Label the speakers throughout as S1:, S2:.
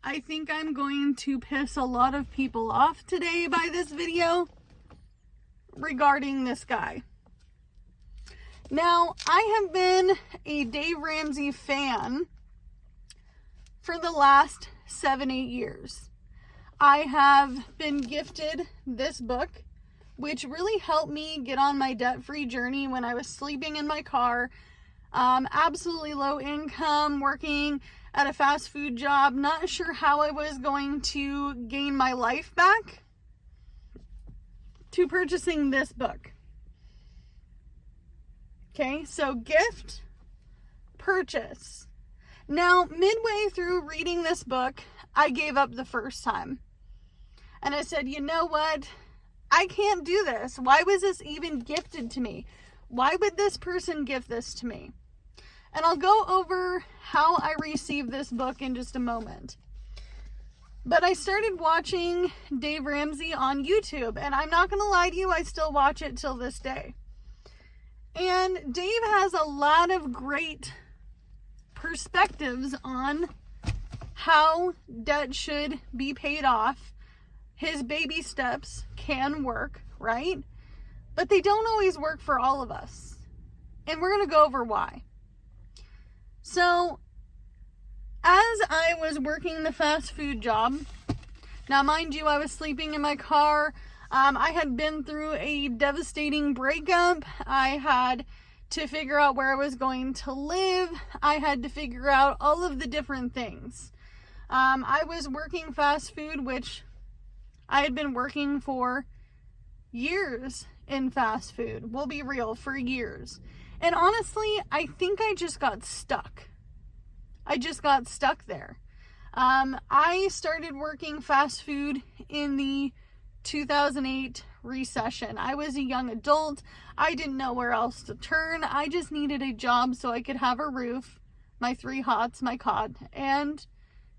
S1: I think I'm going to piss a lot of people off today by this video regarding this guy. Now, I have been a Dave Ramsey fan for the last 7-8 years. I have been gifted this book, which really helped me get on my debt-free journey when I was sleeping in my car, absolutely low income, working at a fast food job, not sure how I was going to gain my life back, to purchasing this book. Okay, so gift, purchase. Now, midway through reading this book, I gave up the first time. And I said, you know what? I can't do this. Why was this even gifted to me? Why would this person gift this to me? And I'll go over how I received this book in just a moment. But I started watching Dave Ramsey on YouTube, and I'm not going to lie to you, I still watch it till this day. And Dave has a lot of great perspectives on how debt should be paid off. His baby steps can work, right? But they don't always work for all of us. And we're going to go over why. So, as I was working the fast food job, now mind you, I was sleeping in my car. I had been through a devastating breakup. I had to figure out where I was going to live. I had to figure out all of the different things. I was working fast food, which I had been working for years in fast food. We'll be real, for years. And honestly, I think I just got stuck. I just got stuck there. I started working fast food in the 2008 recession. I was a young adult. I didn't know where else to turn. I just needed a job so I could have a roof, my 3 hots, my cot, and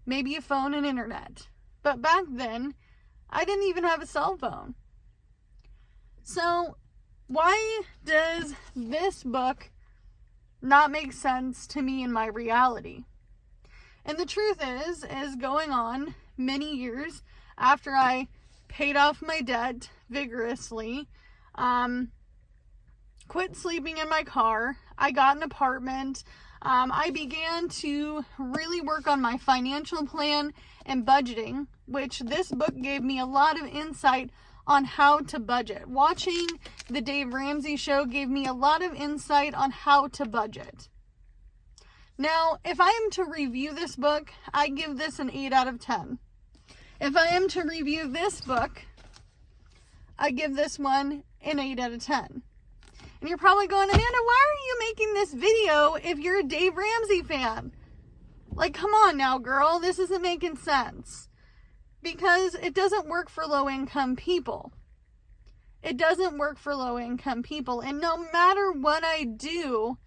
S1: maybe a phone and internet. But back then, I didn't even have a cell phone. So, why does this book not make sense to me in my reality? And the truth is going on many years after I paid off my debt vigorously, quit sleeping in my car, I got an apartment, I began to really work on my financial plan and budgeting, which this book gave me a lot of insight on how to budget. Watching the Dave Ramsey show gave me a lot of insight on how to budget. Now, if I am to review this book, I give this an 8 out of 10. If I am to review this book, I give this one an 8 out of 10. And you're probably going, Amanda, why are you making this video if you're a Dave Ramsey fan? Like, come on now, girl, this isn't making sense. Because it doesn't work for low-income people. It doesn't work for low-income people. And no matter what I do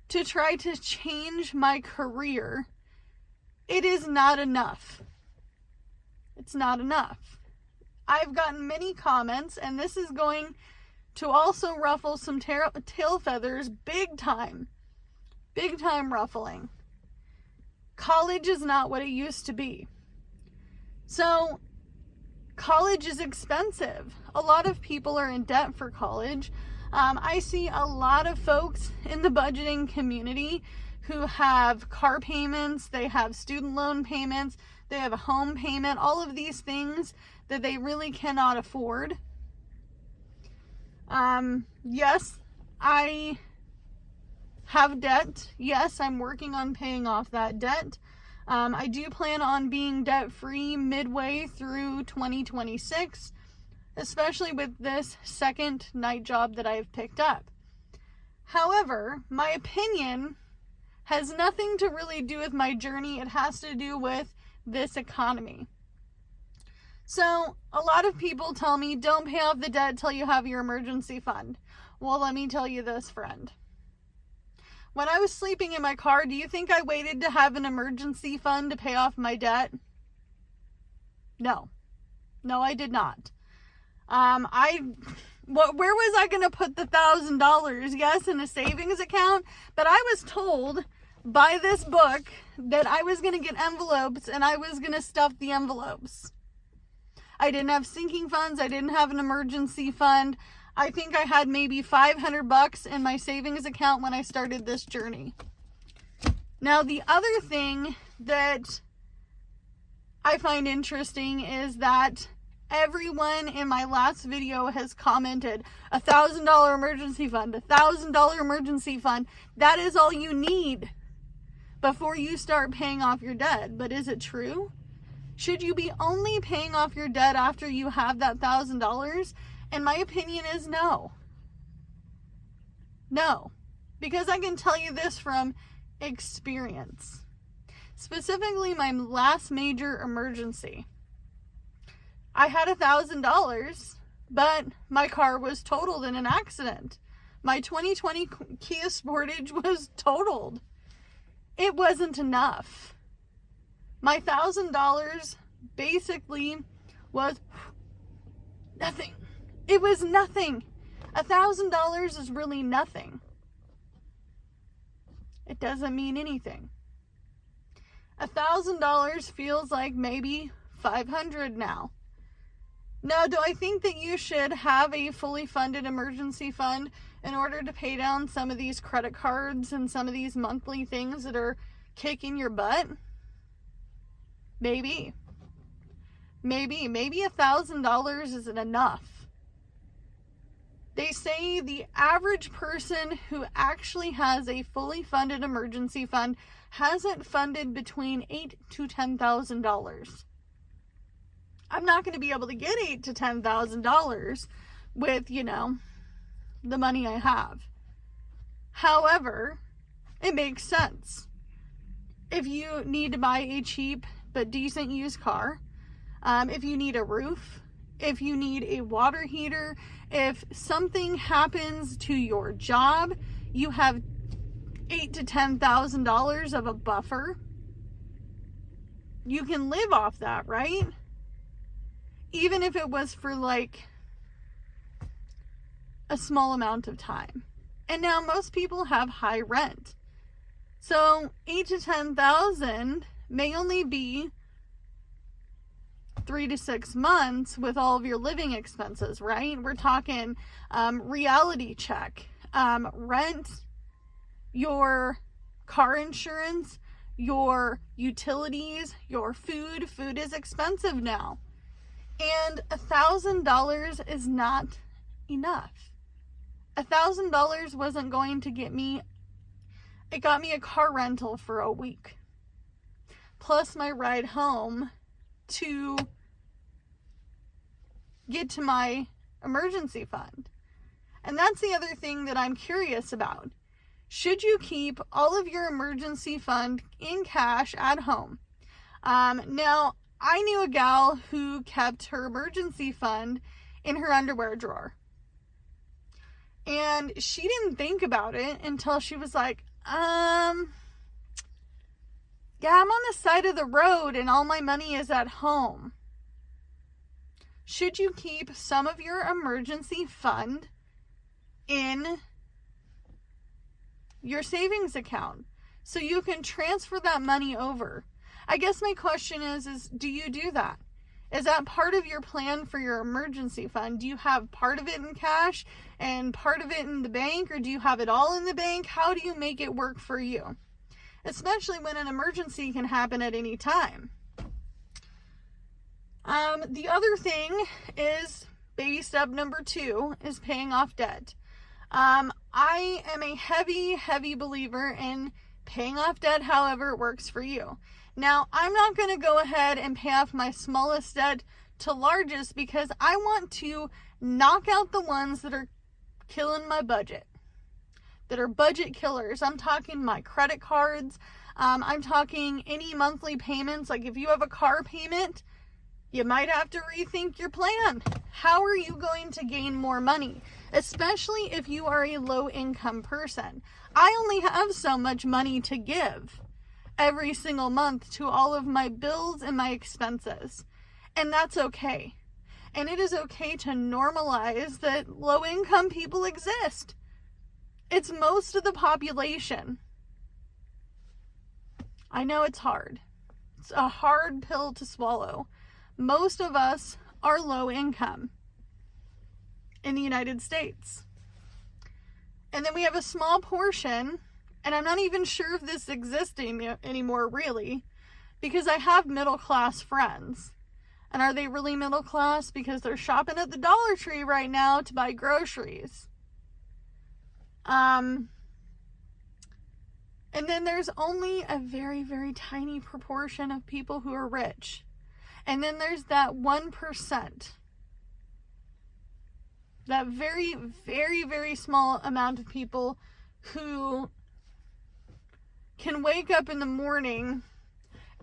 S1: to try to change my career, it is not enough. It's not enough. I've gotten many comments, and this is going to also ruffle some tail feathers big time. Big time ruffling. College is not what it used to be. So, college is expensive. A lot of people are in debt for college. I see a lot of folks in the budgeting community who have car payments, they have student loan payments, they have a home payment, all of these things that they really cannot afford. Yes, I have debt. Yes, I'm working on paying off that debt. I do plan on being debt-free midway through 2026, especially with this second night job that I've picked up. However, my opinion has nothing to really do with my journey. It has to do with this economy. So, a lot of people tell me, don't pay off the debt till you have your emergency fund. Well, let me tell you this, friend. When I was sleeping in my car, do you think I waited to have an emergency fund to pay off my debt? No. No, I did not. Where was I going to put the $1,000? Yes, in a savings account, but I was told buy this book that I was going to get envelopes and I was going to stuff the envelopes. I didn't have sinking funds. I didn't have an emergency fund. I think I had maybe $500 in my savings account when I started this journey. Now, the other thing that I find interesting is that everyone in my last video has commented, $1,000 emergency fund, $1,000 emergency fund. That is all you need before you start paying off your debt. But is it true? Should you be only paying off your debt after you have that $1,000? And my opinion is no. No. Because I can tell you this from experience. Specifically, my last major emergency. I had $1,000, but my car was totaled in an accident. My 2020 Kia Sportage was totaled. It wasn't enough. My $1,000 basically was nothing. It was nothing. $1,000 is really nothing. It doesn't mean anything. $1,000 feels like maybe $500 now. Now, do I think that you should have a fully funded emergency fund in order to pay down some of these credit cards and some of these monthly things that are kicking your butt? Maybe. Maybe $1,000 isn't enough. They say the average person who actually has a fully funded emergency fund hasn't funded between $8,000 to $10,000. I'm not going to be able to get $8,000 to $10,000 with, the money I have. However, it makes sense. If you need to buy a cheap but decent used car, if you need a roof, if you need a water heater, if something happens to your job, you have $8,000 to $10,000 of a buffer. You can live off that, right? Even if it was for like a small amount of time. And now most people have high rent. So $8,000 to $10,000 may only be 3 to 6 months with all of your living expenses, right? We're talking reality check, rent, your car insurance, your utilities, your food. Food is expensive now. And $1,000 is not enough. $1,000 wasn't going to get me, it got me a car rental for a week. Plus my ride home to get to my emergency fund. And that's the other thing that I'm curious about. Should you keep all of your emergency fund in cash at home? Now, I knew a gal who kept her emergency fund in her underwear drawer. And she didn't think about it until she was like, yeah, I'm on the side of the road and all my money is at home. Should you keep some of your emergency fund in your savings account so you can transfer that money over? I guess my question is do you do that? Is that part of your plan for your emergency fund? Do you have part of it in cash and part of it in the bank, or do you have it all in the bank? How do you make it work for you? Especially when an emergency can happen at any time. The other thing is baby step number 2 is paying off debt. I am a heavy believer in paying off debt however it works for you. Now, I'm not going to go ahead and pay off my smallest debt to largest because I want to knock out the ones that are killing my budget, that are budget killers. I'm talking my credit cards. I'm talking any monthly payments. Like if you have a car payment, you might have to rethink your plan. How are you going to gain more money? Especially if you are a low income person. I only have so much money to give every single month to all of my bills and my expenses. And that's okay. And it is okay to normalize that low income people exist. It's most of the population. I know it's hard. It's a hard pill to swallow. Most of us are low income in the United States. And then we have a small portion, and I'm not even sure if this exists anymore, really, because I have middle class friends. And are they really middle class? Because they're shopping at the Dollar Tree right now to buy groceries. And then there's only a very, very tiny proportion of people who are rich. And then there's that 1%. That very, very, very small amount of people who can wake up in the morning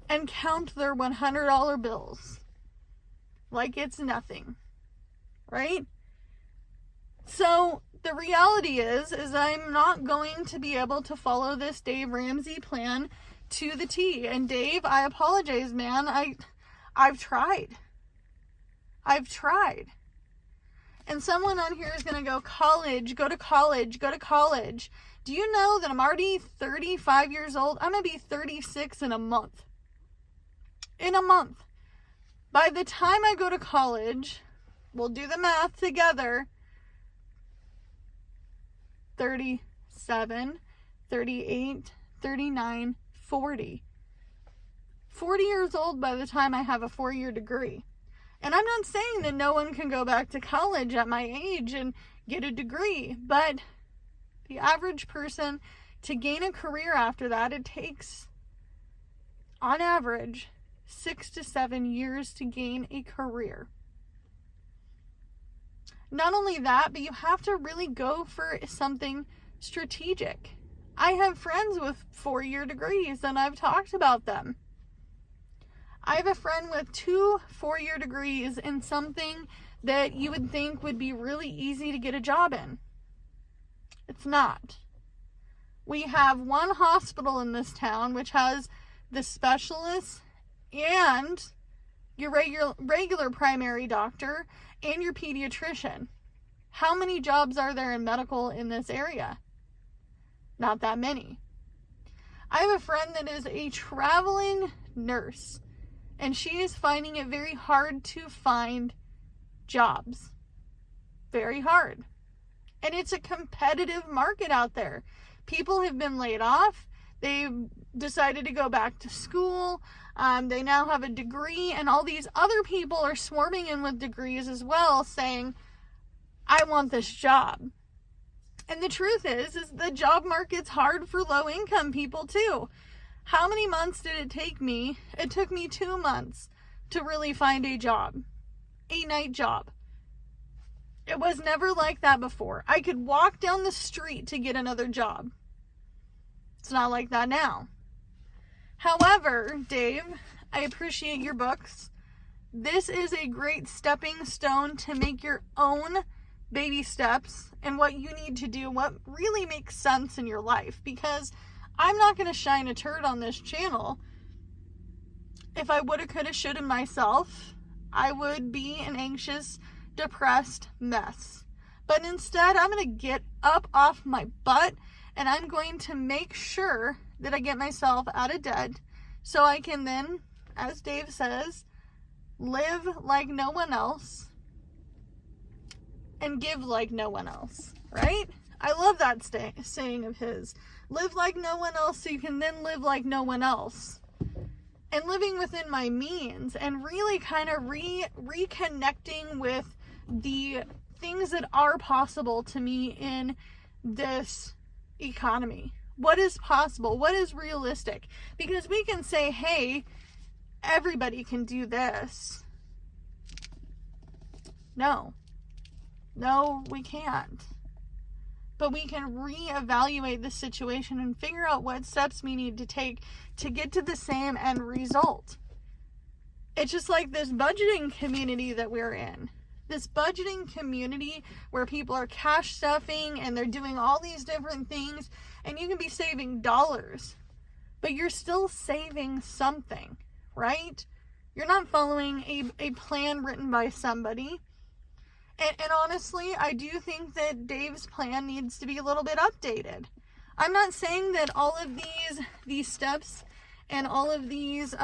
S1: and count their $100 bills like it's nothing, right? So the reality is I'm not going to be able to follow this Dave Ramsey plan to the T. And Dave, I apologize, man. I've tried. And someone on here is going to go to college. Do you know that I'm already 35 years old? I'm going to be 36 in a month. By the time I go to college, we'll do the math together. 37, 38, 39, 40. 40 years old by the time I have a 4-year degree. And I'm not saying that no one can go back to college at my age and get a degree, but the average person, to gain a career after that, it takes, on average, 6 to 7 years to gain a career. Not only that, but you have to really go for something strategic. I have friends with 4-year degrees, and I've talked about them. I have a friend with 2 4-year degrees in something that you would think would be really easy to get a job in. It's not. We have one hospital in this town which has the specialists and your regular primary doctor and your pediatrician. How many jobs are there in medical in this area? Not that many. I have a friend that is a traveling nurse, and she is finding it very hard to find jobs. Very hard. And it's a competitive market out there. People have been laid off. They've decided to go back to school. They now have a degree, and all these other people are swarming in with degrees as well, saying, I want this job. And the truth is the job market's hard for low-income people too. How many months did it take me? It took me 2 months to really find a job. A night job. It was never like that before. I could walk down the street to get another job. It's not like that now. However, Dave, I appreciate your books. This is a great stepping stone to make your own baby steps and what you need to do, what really makes sense in your life. Because I'm not going to shine a turd on this channel. If I woulda, coulda, shoulda myself, I would be an anxious, depressed mess. But instead, I'm going to get up off my butt, and I'm going to make sure that I get myself out of debt so I can then, as Dave says, live like no one else and give like no one else, right? I love that saying of his. Live like no one else so you can then live like no one else. And living within my means and really kind of reconnecting with the things that are possible to me in this economy. What is possible? What is realistic? Because we can say, hey, everybody can do this. No, we can't. But we can reevaluate the situation and figure out what steps we need to take to get to the same end result. It's just like this budgeting community that we're in. This budgeting community where people are cash stuffing and they're doing all these different things, and you can be saving dollars, but you're still saving something, right? You're not following a plan written by somebody. And honestly, I do think that Dave's plan needs to be a little bit updated. I'm not saying that all of these steps and all of these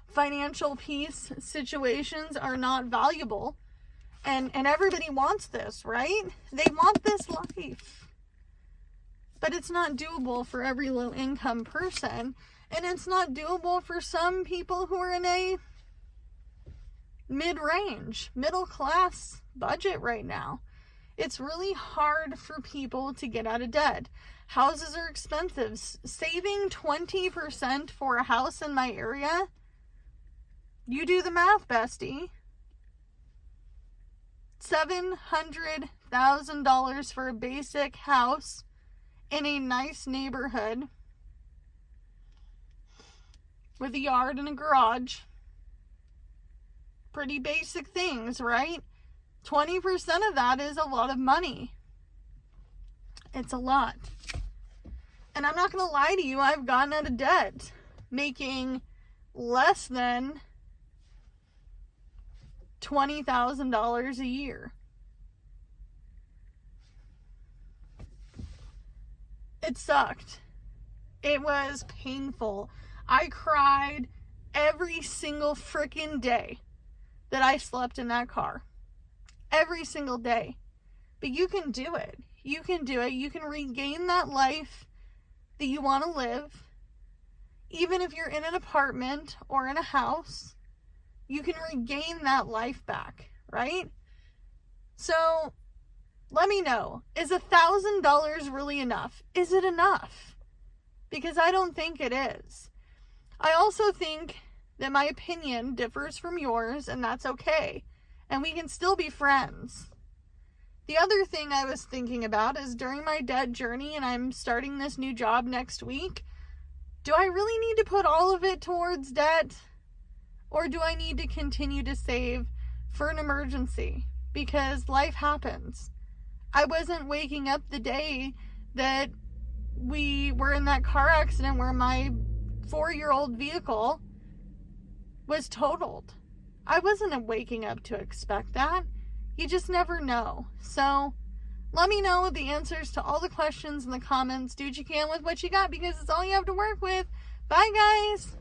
S1: financial peace situations are not valuable. And everybody wants this, right? They want this life. But it's not doable for every low income person. And it's not doable for some people who are in a mid-range, middle class budget right now. It's really hard for people to get out of debt. Houses are expensive. Saving 20% for a house in my area, you do the math, bestie. $700,000 for a basic house in a nice neighborhood with a yard and a garage. Pretty basic things, right? 20% of that is a lot of money. It's a lot. And I'm not going to lie to you, I've gotten out of debt making less than $20,000 a year. It sucked. It was painful. I cried every single freaking day that I slept in that car. Every single day. But you can do it. You can do it. You can regain that life that you want to live. Even if you're in an apartment or in a house, you can regain that life back, right? So, let me know. Is $1,000 really enough? Is it enough? Because I don't think it is. I also think that my opinion differs from yours, and that's okay. And we can still be friends. The other thing I was thinking about is during my debt journey, and I'm starting this new job next week, do I really need to put all of it towards debt? Or do I need to continue to save for an emergency? Because life happens. I wasn't waking up the day that we were in that car accident where my 4-year-old vehicle was totaled. I wasn't waking up to expect that. You just never know. So, let me know the answers to all the questions in the comments. Do what you can with what you got, because it's all you have to work with. Bye, guys!